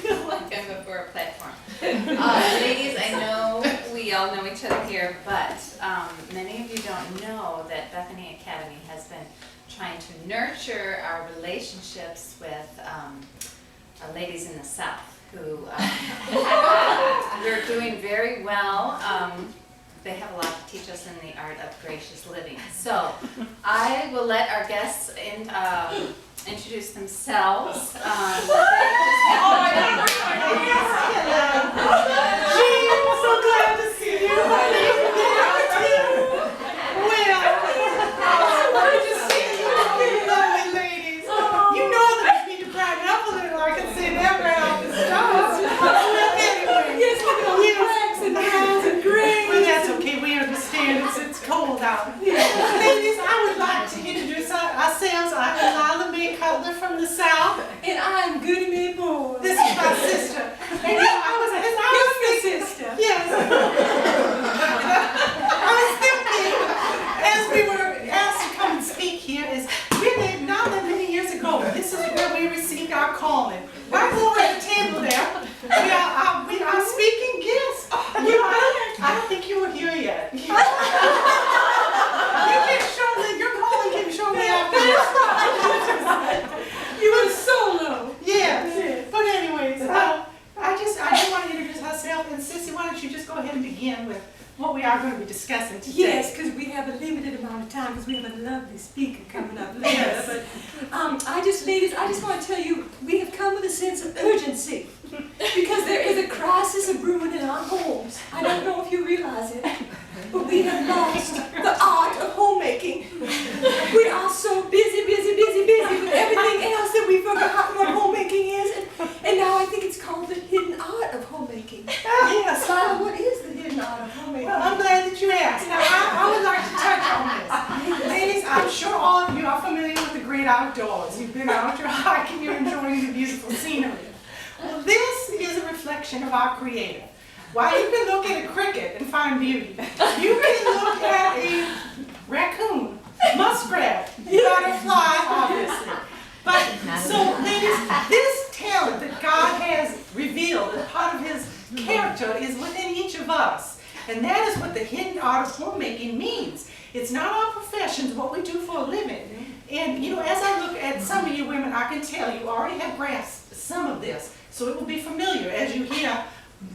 feel like I'm before a platform. Ladies, I know we all know each other here, but many of you don't know that Bethany Academy has been trying to nurture our relationships with ladies in the South who we're doing very well. They have a lot to teach us in the art of gracious living. So I will let our guests introduce themselves. They just have Gee, I'm so glad to see you. Well, good to see you, lovely ladies. You know that you need to brighten up a little. I can see that right off the start. Well, anyway. Yes, look at all the blacks and browns and grays. Well, that's okay. We understand. It's cold out. Ladies, I would like to introduce ourselves. I'm Lila Gertie from the South. And I'm Goody May Boy. This is my sister. And I was sister. Yes. I was thinking, as we were asked to come and speak here, is really not that many years ago, this is where we received our calling. Right over at the table there, we are speaking guests. I don't think you were here yet. You can show me, your calling can show me after this. You were solo. Yeah. But anyways, I do want to introduce ourselves, and Sissy, why don't you just go ahead and begin with what we are going to be discussing today. Yes, because we have a limited amount of time because we have a lovely speaker coming up later. Yes. But ladies, I just want to tell you, we have come with a sense of urgency because there is a crisis of brewing in our homes. I don't know if you realize it, but we have lost the art of homemaking. We are so busy with everything else that we forgot what homemaking is. And now I think it's called the hidden art of homemaking. Yes. Lila, what is the hidden art of homemaking? Well, I'm glad that you asked. Now, I would like to touch on this. Ladies, I'm sure all of you are familiar with the great outdoors. You've been out, you're hiking, you're enjoying the beautiful scenery. Well, this is a reflection of our Creator. While you can look at a cricket and find beauty, you can look at a raccoon, muskrat, butterfly, obviously. But, so ladies, this talent that God has revealed as part of His character is within each of us. And that is what the hidden art of homemaking means. It's not our professions, what we do for a living. And, you know, as I look at some of you women, I can tell you already have grasped some of this. So it will be familiar as you hear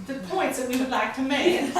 the points that we would like to make.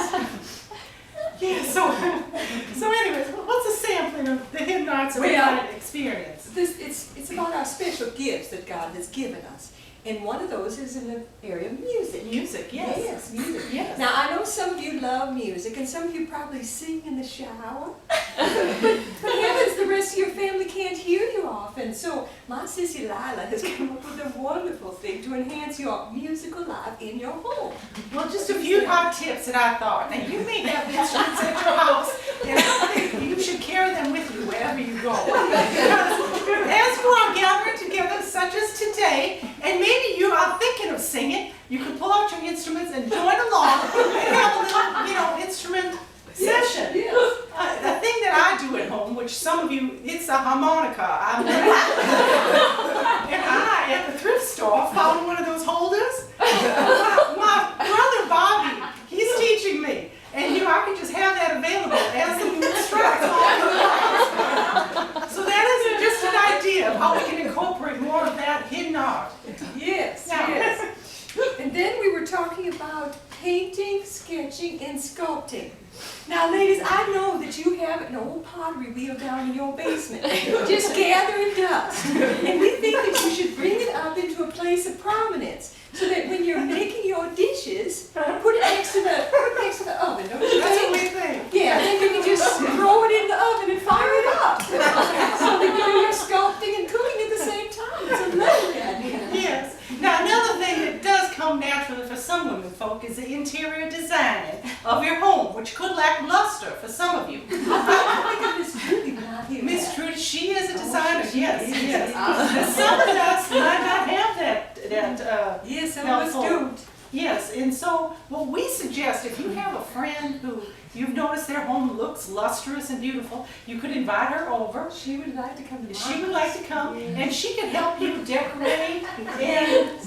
Yeah, so anyways, what's a sampling of the hidden arts of our experience? It's about our special gifts that God has given us. And one of those is in the area of music. Music, yes. Yes, music. Yes. Now, I know some of you love music, and some of you probably sing in the shower. but heavens, the rest of your family can't hear you often. So my sissy Lila has come up with a wonderful thing to enhance your musical life in your home. Well, just a few hot tips that I thought. Now, you may have instruments at your house, and I think you should carry them with you wherever you go. Because as you are gathering together, such as today, and maybe you are thinking of singing, you can pull out your instruments and join along and have a little, instrument session. Yes. The thing that I do at home, which some of you, it's a harmonica. And I, at the thrift store, found one of those holders. My brother Bobby, he's teaching me. And I can just have that available as the mood strikes. So that is just an idea of how we can incorporate more of that hidden art. Yes, Now, yes. And then we were talking about painting, sketching, and sculpting. Now, ladies, I know that you have an old pottery wheel down in your basement, just gathering dust. And we think that you should bring it up into a place of prominence, so that when you're making your dishes, put it next to the oven, don't you That's think? what we think. Yeah, then you can just throw it in the oven and fire it up. So that you're sculpting and cooking at the same time. It's a lovely idea. Yes. Now, another thing that does come naturally for some women folk is the interior design of your home, which could lack luster for some of you. I think of Miss Trudy when I hear Miss that. Trudy, she is a designer. she Yes, is. yes. But some of us might not have that. Yes, some of us helpful. don't. Yes, and so what we suggest, if you have a friend who You've noticed their home looks lustrous and beautiful. You could invite her over. She would like to come to my She would like to come, Yes. and she can help you decorate and,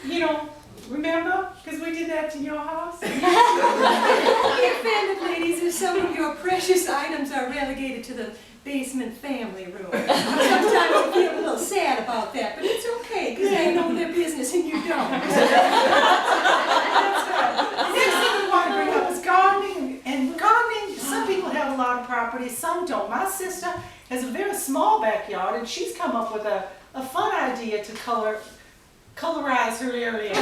you know, remember? Because we did that to your house. Don't be offended, ladies, if some of your precious items are relegated to the basement family room. Sometimes I feel a little sad about that, but it's okay, because they know their business and you don't. The next thing we want to bring up is gardening. And gardening, some people have a lot of property, some don't. My sister has a very small backyard, and she's come up with a fun idea to colorize her area.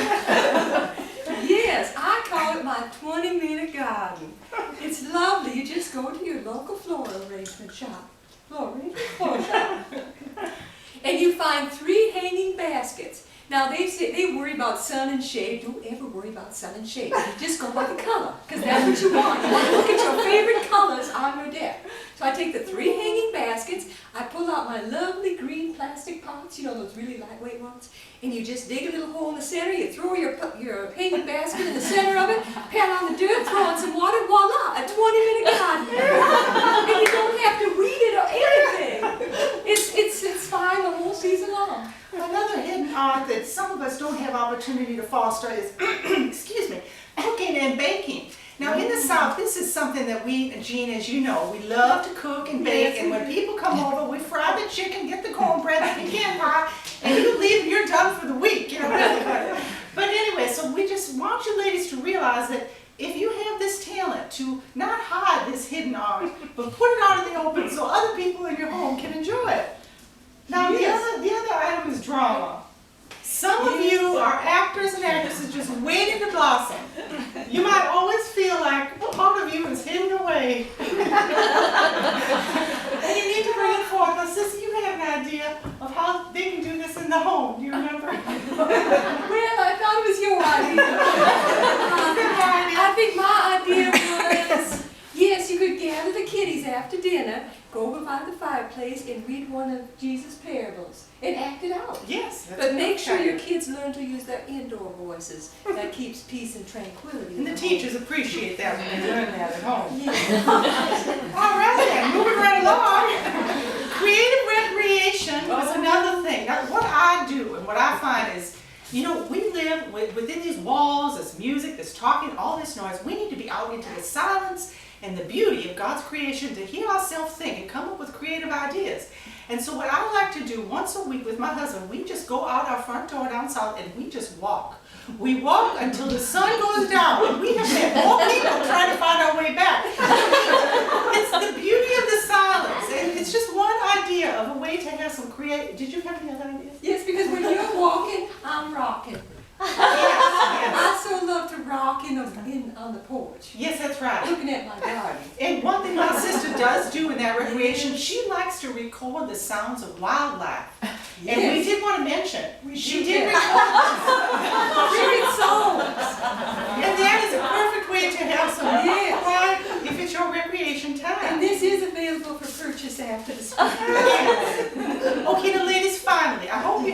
Yes, I call it my 20-minute garden. It's lovely. You just go to your local floral arrangement shop. Floral shop. And you find 3 hanging baskets. Now they say they worry about sun and shade. Don't ever worry about sun and shade. You just go by the color, because that's what you want. You want to look at your favorite colors on your deck. So I take the 3 hanging baskets, I pull out my lovely green plastic pots, you know, those really lightweight ones, and you just dig a little hole in the center, you throw your hanging basket in the center of it, pat on the dirt, throw in some water, voila, a 20-minute garden. And you don't have to weed it or anything. It's fine the whole season long. Another hidden art that some of us don't have opportunity to foster is, excuse me, cooking and baking. Now in the South, this is something that we, Jean, as you know, we love to cook and bake, and when people come over, we fry the chicken, get the cornbread, the pecan pie, and you leave and you're done for the week, you know. But anyway, so we just want you ladies to realize that if you have this talent to not hide this hidden art, but put it out in the open so other people in your home can enjoy it. Now the other item is drama. Some of you are actors and actresses just waiting to blossom. You might always feel like a part of you is hidden away. And you need to bring it forth. Now, Sissy, you have an idea of how they can do this in the home. Do you remember? Well, I thought it was your idea. I think my idea was, yes, you could gather the kiddies after dinner, go over by the fireplace and read one of Jesus' parables and act it out. Yes. That's But a make good sure your idea. kids learn to use their indoor voices. That keeps peace and tranquility. And the in teachers appreciate that when they learn that at home. home. Yeah. All right, then, moving right along. Creative recreation is another thing. Now, what I do and what I find is, you know, we live within these walls, this music, this talking, all this noise. We need to be out into the silence and the beauty of God's creation to hear ourselves think and come up with creative ideas. And so what I like to do once a week with my husband, we just go out our front door down south and we just walk. We walk until the sun goes down, and we have met more people trying to find our way back. It's the beauty of the silence, and it's just one idea of a way to have some creative. Did you have any other ideas? Yes, because when you're walking, I'm rocking. Yes. I so love to rock on the porch, Yes, that's right. looking at my garden. And one thing my sister does do in that recreation, she likes to record the sounds of wildlife. And we did want to mention, she did record Favorite songs. and that is a perfect way to have some quiet if it's your recreation time. And this is available for purchase after the speech. Okay, now ladies, finally, I hope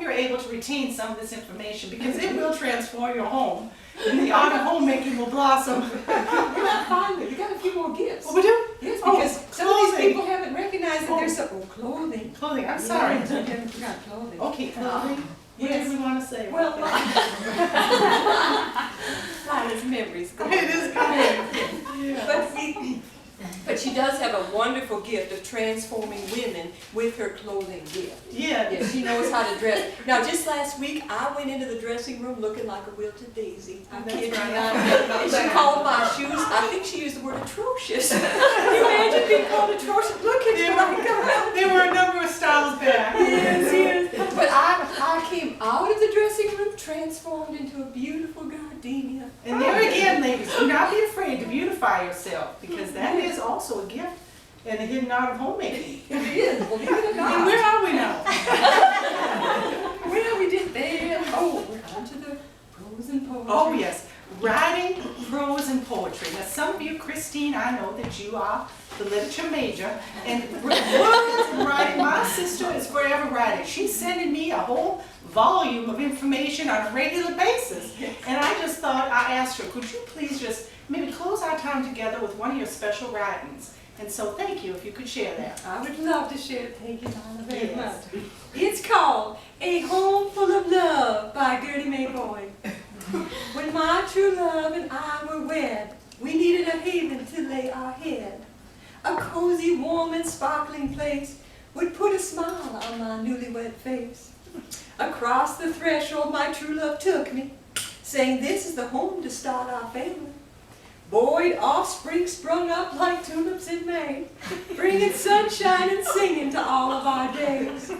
you're able to retain some of this information because it will transform your home. And the art of homemaking will blossom. Finally, we got a few more gifts. Oh, we do? Yes, Oh, because some of these clothing. people haven't recognized that there's some clothing. Clothing, I'm sorry. Yeah, we haven't forgot clothing. Okay, clothing. What Yes. did we want to say? Well, Lila's memories go. It is coming. Yeah. But she does have a wonderful gift of transforming women with her clothing gift. Yeah. Yes, she knows how to dress. Now, just last week, I went into the dressing room looking like a wilted daisy. I That's kid you right. not. And she called my shoes, I think she used the word atrocious. Can you imagine being called atrocious? Look at you, like, There were a number of styles back. yes, yes. But I came out of the dressing room transformed into a beautiful gardenia. And there again, ladies, do not be afraid to beautify yourself because that is also a gift and a hidden art of homemaking. It is, believe it or And not. where are we now? Well, we did there. Oh, we're on to the prose and poetry. Oh yes, writing, prose, and poetry. Now some of you, Christine, I know that you are the literature major, and words and writing, my sister is forever writing. She's sending me a whole volume of information on a regular basis. And I just thought, I asked her, could you please just maybe close our time together with one of your special writings. And so thank you if you could share that. I would love to share it. Thank you, Lila, very Yes. much. It's called A Home Full of Love by Gertie Mae Boyd. When my true love and I were wed, we needed a haven to lay our head. A cozy, warm, and sparkling place would put a smile on my newlywed face. Across the threshold my true love took me, saying this is the home to start our family. Boyd offspring sprung up like tulips in May, bringing sunshine and singing to all of our days.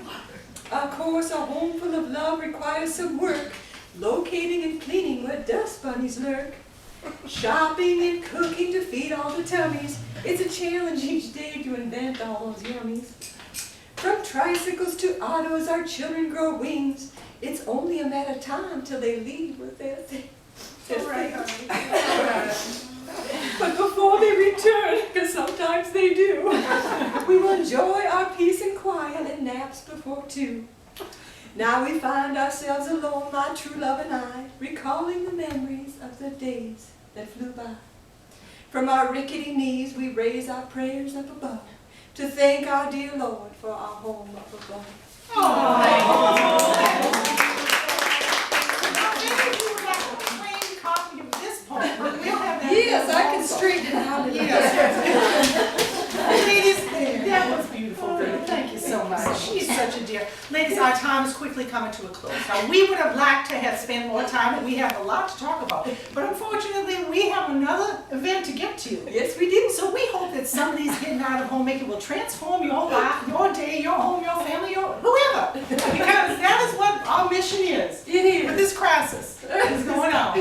Of course, a home full of love requires some work, locating and cleaning where dust bunnies lurk. Shopping and cooking to feed all the tummies, it's a challenge each day to invent all those yummies. From tricycles to autos, our children grow wings. It's only a matter of time till they leave with their things. But before they return, because sometimes they do, we will enjoy our peace and quiet and naps before 2. Now we find ourselves alone, my true love and I, recalling the memories of the days that flew by. From our rickety knees we raise our prayers up above, to thank our dear Lord for our home up above. Yes, I can straighten it out. Ladies, that was beautiful. Thank you so much. She's such a dear. Ladies, our time is quickly coming to a close. Now, we would have liked to have spent more time, and we have a lot to talk about. But unfortunately, we have another event to get to. Yes, we do. So we hope that some of these getting out of homemaking will transform your life, your day, your home, your family, your whoever. Because that is what our mission is. It is. But this crisis is going on.